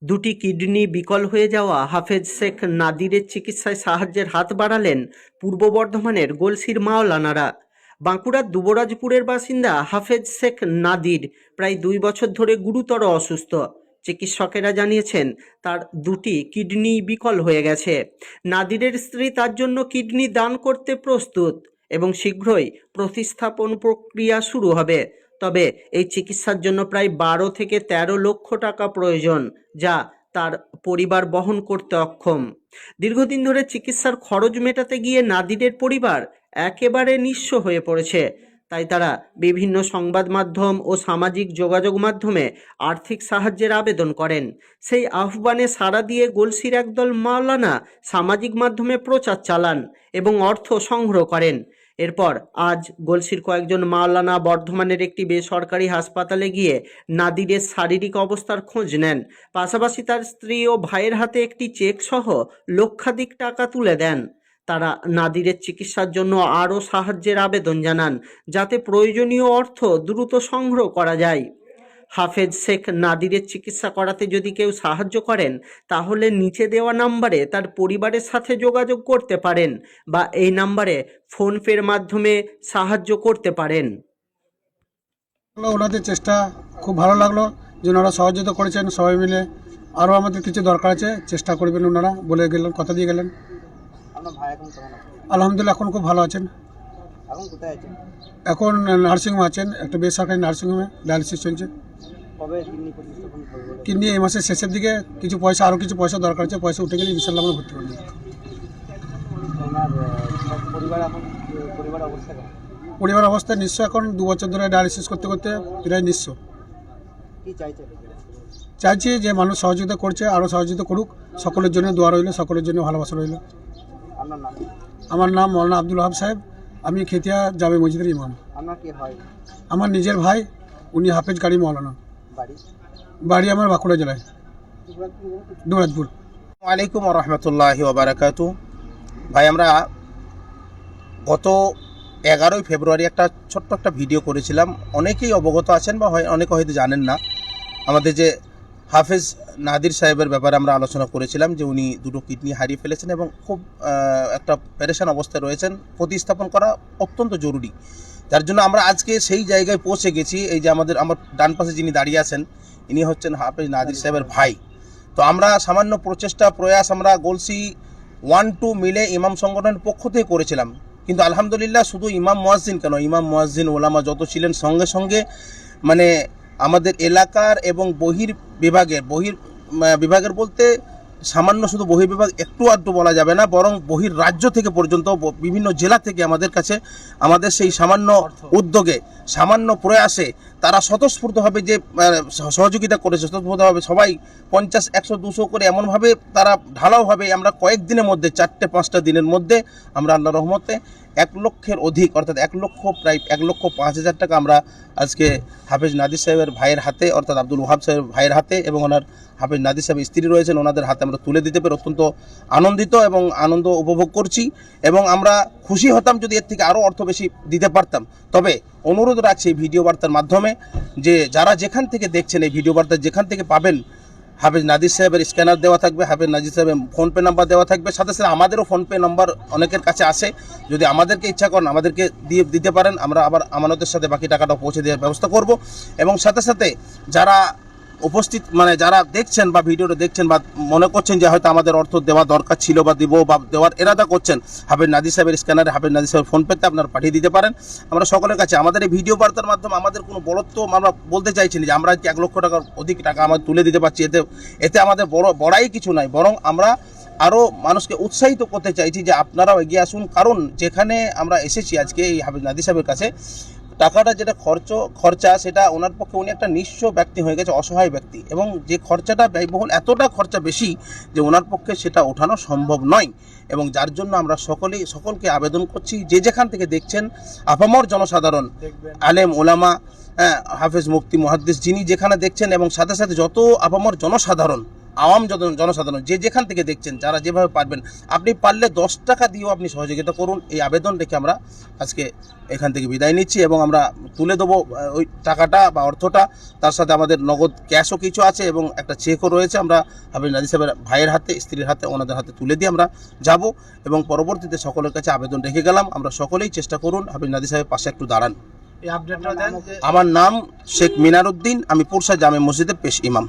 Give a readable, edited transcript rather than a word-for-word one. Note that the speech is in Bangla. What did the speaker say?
দুটি কিডনি বিকল হয়ে যাওয়া হাফেজ শেখ নাদিরের চিকিৎসায় সাহায্যের হাত বাড়ালেন পূর্ব বর্ধমানের গলসির মাওলানারা। বাঁকুড়ার দুবরাজপুরের বাসিন্দা হাফেজ শেখ নাদির প্রায় 2 বছর ধরে গুরুতর অসুস্থ। চিকিৎসকেরা জানিয়েছেন তার দুটি কিডনি বিকল হয়ে গেছে। নাদিরের স্ত্রী তার জন্য কিডনি দান করতে প্রস্তুত এবং শীঘ্রই প্রতিস্থাপন প্রক্রিয়া শুরু হবে। তবে এই চিকিৎসার জন্য প্রায় 12 থেকে 13 লক্ষ টাকা প্রয়োজন, যা তার পরিবার বহন করতে অক্ষম। দীর্ঘদিন ধরে চিকিৎসার খরচ মেটাতে গিয়ে নাদিরের পরিবার একেবারে নিঃস্ব হয়ে পড়েছে। তাই তারা বিভিন্ন সংবাদ মাধ্যম ও সামাজিক যোগাযোগ মাধ্যমে আর্থিক সাহায্যের আবেদন করেন। সেই আহ্বানে সাড়া দিয়ে গলসির একদল মাওলানা সামাজিক মাধ্যমে প্রচার চালান এবং অর্থ সংগ্রহ করেন। এরপর আজ গলসির কয়েকজন মাওলানা বর্ধমানের একটি বেসরকারি হাসপাতালে গিয়ে নাদিরের শারীরিক অবস্থার খোঁজ নেন। পাশাপাশি তার স্ত্রী ও ভাইয়ের হাতে একটি চেক সহ লক্ষাধিক টাকা তুলে দেন। তারা নাদিরের চিকিৎসার জন্য আরও সাহায্যের আবেদন জানান, যাতে প্রয়োজনীয় অর্থ দ্রুত সংগ্রহ করা যায়। হাফেজ শেখ নাদিরের চিকিৎসা করাতে যদি কেউ সাহায্য করেন, তাহলে নিচে দেওয়া নাম্বারে তার পরিবারের সাথে যোগাযোগ করতে পারেন বা এই নাম্বারে ফোনপের মাধ্যমে সাহায্য করতে পারেন। ওনাদের চেষ্টা খুব ভালো লাগলো যে ওনারা সহযোগিতা করেছেন সবাই মিলে। আরও আমাদের কিছু দরকার আছে, চেষ্টা করবেন ওনারা, বলে গেলেন, কথা দিয়ে গেলেন। আলহামদুলিল্লাহ এখন খুব ভালো আছেন। এখন নার্সিংহোমে আছেন, একটা বেসরকারি নার্সিংহোমে ডায়ালিসিস চলছে। কিডনি এই মাসের শেষের দিকে কিছু পয়সা, আরও কিছু পয়সা দরকার আছে, পয়সা উঠে গেলে ইনশাল্লাহ আমরা ভর্তি করব। পরিবার অবস্থা নিঃস্ব, এখন 2 বছর ধরে ডায়ালিসিস করতে করতে প্রায় নিঃস্ব। চাইছি যে মানুষ সহযোগিতা করছে, আরও সহযোগিতা করুক। সকলের জন্য দোয়া রইল, সকলের জন্য ভালোবাসা রইল। আমার নাম মৌলানা আব্দুল ওয়াহাব সাহেব, আমি খেতিয়া জামে মসজিদের ইমাম। আমার নিজের ভাই, উনি হাফেজ কারি মৌলানা। বাড়ি আমার বাঁকুড়া জেলায়, দুবরাজপুর। আসসালামু আলাইকুম ওয়া রাহমাতুল্লাহি ওয়া বারাকাতুহু। ভাই, আমরা গত 11ই ফেব্রুয়ারি একটা ছোট্ট একটা ভিডিও করেছিলাম। অনেকেই অবগত আছেন বা অনেকে হয়তো জানেন না। আমাদের যে হাফেজ নাদির সাহেবের ব্যাপারে আমরা আলোচনা করেছিলাম যে উনি দুটো কিডনি হারিয়ে ফেলেছেন এবং খুব একটা পেরেশান অবস্থায় রয়েছেন। প্রতিস্থাপন করা অত্যন্ত জরুরি, যার জন্য আমরা আজকে সেই জায়গায় পৌঁছে গেছি। এই যে আমার ডান পাশে যিনি দাঁড়িয়ে আছেন, ইনি হচ্ছেন হাফেজ নাদির সাহেবের ভাই। তো আমরা সামান্য প্রয়াস আমরা গলসি 1-2 মিলে ইমাম সংগঠনের পক্ষ থেকে করেছিলাম। কিন্তু আলহামদুলিল্লাহ শুধু ইমাম মুয়াজ্জিন কেন, ইমাম মুয়াজ্জিন ওলামা যত ছিলেন, সঙ্গে সঙ্গে মানে আমাদের এলাকার এবং বিভাগের বলতে সামান্য শুধু বহির্বিভাগ একটু আধটু বলা যাবে না, বরং বহির রাজ্য থেকে পর্যন্ত বিভিন্ন জেলা থেকে আমাদের কাছে আমাদের সেই সামান্য উদ্যোগে, সামান্য প্রয়াসে তারা স্বতঃস্ফূর্তভাবে যে সহযোগিতা করেছে, স্বতঃস্ফূর্তভাবে সবাই 50, 100, 200 করে এমনভাবে তারা ঢালাওভাবে আমরা কয়েকদিনের মধ্যে 4-5টা দিনের মধ্যে আমরা আল্লাহর রহমতে 1 লক্ষের অধিক, অর্থাৎ প্রায় 1,05,000 টাকা আমরা আজকে হাফেজ নাদির সাহেবের ভাইয়ের হাতে, অর্থাৎ আব্দুল ওয়াহাব সাহেবের ভাইয়ের হাতে এবং ওনার হাফেজ নাদির সাহেব স্ত্রী রয়েছেন, ওনাদের হাতে আমরা তুলে দিতে পেরে অত্যন্ত আনন্দিত এবং আনন্দ উপভোগ করছি। এবং আমরা খুশি হতাম যদি এর থেকে আরও অর্থ বেশি দিতে পারতাম। তবে অনুরোধ রাখছি এই ভিডিও বার্তার মাধ্যমে যে যারা যেখান থেকে দেখছেন, এই ভিডিও বার্তা যেখান থেকে পাবেন, হাফেজ নাদির সাহেবের স্ক্যানার দেওয়া থাকবে, হাফেজ নাদির সাহেবের ফোনপে নাম্বার দেওয়া থাকবে, সাথে সাথে আমাদেরও ফোনপে নাম্বার অনেকের কাছে আসে। যদি আমাদেরকে ইচ্ছা করেন আমাদেরকে দিতে পারেন, আমরা আবার আমানতের সাথে বাকি টাকাটা পৌঁছে দেওয়ার ব্যবস্থা করব। এবং সাথে সাথে যারা উপস্থিত যারা দেখছেন বা ভিডিওটা দেখছেন বা মনে করছেন যে হয়তো আমাদের অর্থ দেওয়া দরকার ছিল বা দিব বা দেওয়ার এরাদা করছেন, হাফেজ নাদির সাহেবের স্ক্যানারে হাফেজ নাদির সাহেবের ফোনপেতে আপনারা পাঠিয়ে দিতে পারেন। আমরা সকলের কাছে আমাদের এই ভিডিও বার্তার মাধ্যমে আমাদের কোনো বড়ত্ব আমরা বলতে চাইছি না যে আমরা 1 লক্ষ টাকার অধিক টাকা আমরা তুলে দিতে পারছি, এতে আমাদের বড়াই কিছু নাই, বরং আমরা আরও মানুষকে উৎসাহিত করতে চাইছি যে আপনারাও এগিয়ে আসুন। কারণ যেখানে আমরা এসেছি আজকে এই হাফেজ নাদির সাহেবের কাছে, টাকাটা যেটা খরচা সেটা ওনার পক্ষে, উনি একটা নিঃস্ব ব্যক্তি হয়ে গেছে, অসহায় ব্যক্তি, এবং যে খরচাটা ব্যয়বহুল, এতটা খরচা বেশি যে ওনার পক্ষে সেটা ওঠানো সম্ভব নয়। এবং যার জন্য আমরা সকলকে আবেদন করছি, যে যেখান থেকে দেখছেন, আপামর জনসাধারণ, আলেম ওলামা, হাফেজ মুফতি মুহাদ্দিস যিনি যেখানে দেখছেন, এবং সাথে সাথে যত আপামর জনসাধারণ আওয়াম জনসাধারণ যে যেখান থেকে দেখছেন, যারা যেভাবে পারবেন, আপনি পারলে 10 টাকা দিয়েও আপনি সহযোগিতা করুন। এই আবেদন রেখে আমরা আজকে এখান থেকে বিদায় নিচ্ছি এবং আমরা তুলে দেবো ওই টাকাটা বা অর্থটা। তার সাথে আমাদের নগদ ক্যাশও কিছু আছে এবং একটা চেকও রয়েছে। আমরা হাফেজ নাদির সাহেবের ভাইয়ের হাতে, স্ত্রীর হাতে, ওনাদের হাতে তুলে দিয়ে আমরা যাব এবং পরবর্তীতে সকলের কাছে আবেদন রেখে গেলাম, আমরা সকলেই চেষ্টা করুন হাফেজ নাদির সাহেবের পাশে একটু দাঁড়ান। এই আপডেটটা দেন। আমার নাম শেখ মিনার উদ্দিন, আমি পুরসা জামে মসজিদের পেশ ইমাম।